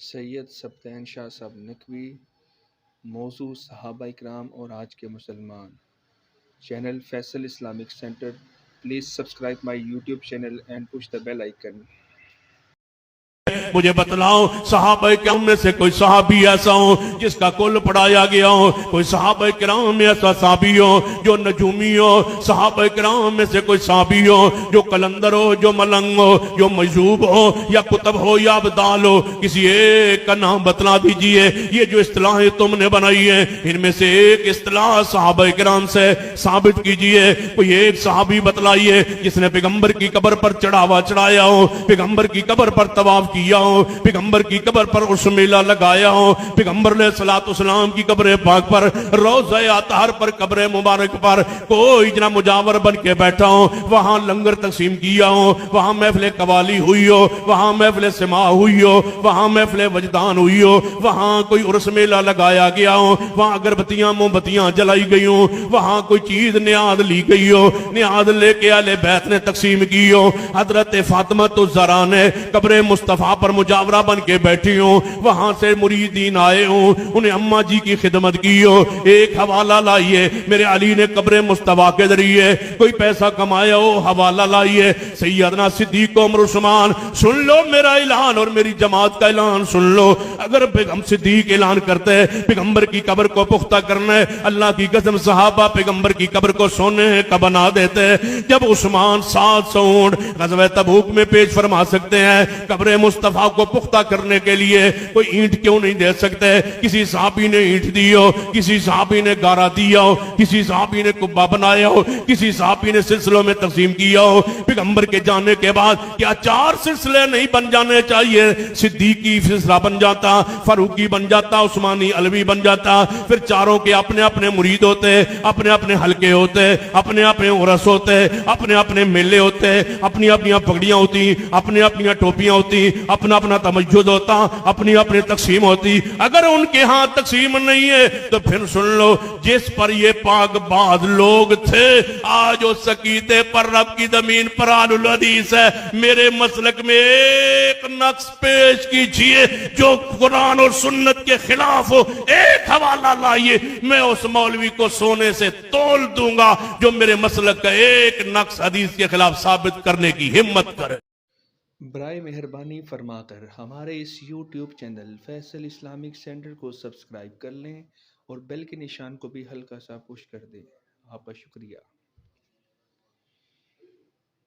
سید سبطین شاہ صاحب نقوی، موضوع صحابہ اکرام اور آج کے مسلمان۔ Channel Faisal Islamic centre. Please subscribe my YouTube channel and push the bell icon. مجھے بتلاؤ صحابہ کرام میں سے کوئی صحابی ایسا ہو جس کا کل پڑھایا گیا ہو، کوئی صحابہ کرام میں ایسا صحابی ہو جو نجومی ہو، صحابہ کرام میں سے کوئی صحابی ہو جو قلندر ہو، جو ملنگ ہو، جو مجذوب ہو، یا کتب ہو یا ابدال ہو، کسی ایک کا نام بتلا دیجئے۔ یہ جو اصطلاحیں تم نے بنائی ہیں ان میں سے ایک اصطلاح صحابہ کرام سے ثابت کیجئے۔ کوئی ایک صحابی بتلائیے جس نے پیغمبر کی قبر پر چڑھاوا چڑھایا ہو، پیغمبر کی قبر پر طواف کیا ہو، پیغمبر کی قبر پر عرس میلہ لگایا ہو، پیغمبر علیہ السلام کی قبر پاک پر، روضہ اطہر پر، قبر مبارک پر کوئی جنا مجاور بن کے بیٹھا ہو، وہاں لنگر تقسیم کیا ہو، وہاں محفل قوالی ہوئی ہو، وہاں محفل سماع ہوئی ہو، وہاں محفل وجدان ہوئی ہو، وہاں کوئی عرس میلہ لگایا گیا ہو، وہاں اگربتیاں موم بتیاں جلائی گئی ہوں، وہاں کوئی چیز نیاز لی گئی ہو، نیاز لے کے اہل بیت نے تقسیم کی ہو، حضرت فاطمہ الزہرا نے قبر مصطفیٰ پر مجاورہ بن کے بیٹھی ہوں، وہاں سے مریدین آئے ہوں، انہیں اماں جی کی خدمت کی ہو، ایک حوالہ لائیے میرے علی نے قبر مصطفیٰ کے ذریعے کوئی پیسہ کمایا ہو، حوالہ لائیے سیدنا صدیق و عمر عثمان، سن لو میرا اعلان اور میری جماعت کا اعلان سن لو۔ اگر ہم صدیق اعلان کرتے ہیں پیغمبر کی قبر کو پختہ کرنا ہے، اللہ کی قسم صحابہ پیغمبر کی قبر کو سونے کا بنا دیتے ہیں۔ جب عثمان 700 اونٹ غزوہ تبوک میں پیش فرما سکتے ہیں، قبر مصطفیٰ کو پختہ کرنے کے لیے کوئی اینٹ کیوں نہیں دے سکتے؟ کسی صحابی نے اینٹ دی ہو، کسی صحابی نے گارا دیا ہو، کسی صحابی نے قبہ بنایا ہو، کسی صحابی نے سلسلوں میں تقسیم کیا ہو۔ پیغمبر کے جانے کے بعد کیا 4 سلسلے نہیں بن جانے چاہیے؟ صدیقی سلسلہ بن جاتا، فاروقی بن جاتا، عثمانی علوی بن جاتا، پھر چاروں کے اپنے اپنے مرید ہوتے، اپنے اپنے حلقے ہوتے، اپنے اپنے عرس ہوتے، اپنے اپنے میلے ہوتے، اپنی اپنی پگڑیاں ہوتی، اپنی اپنی ٹوپیاں ہوتی، اپنا اپنا تمجد ہوتا، اپنی اپنی تقسیم ہوتی۔ اگر ان کے ہاں تقسیم نہیں ہے تو پھر سن لو جس پر یہ پاک باز لوگ تھے آج وہ سکیتے پر رب کی زمین پر آل الحدیث ہے۔ میرے مسلک میں ایک نقص پیش کیجئے جو قرآن اور سنت کے خلاف ہو، ایک حوالہ لائیے، میں اس مولوی کو سونے سے تول دوں گا جو میرے مسلک کا ایک نقص حدیث کے خلاف ثابت کرنے کی ہمت کرے۔ برائے مہربانی فرما کر ہمارے اس YouTube channel Faisal Islamic Centre کو سبسکرائب کر لیں اور بیل کے نشان کو بھی ہلکا سا پش کر دیں۔ آپ کا شکریہ۔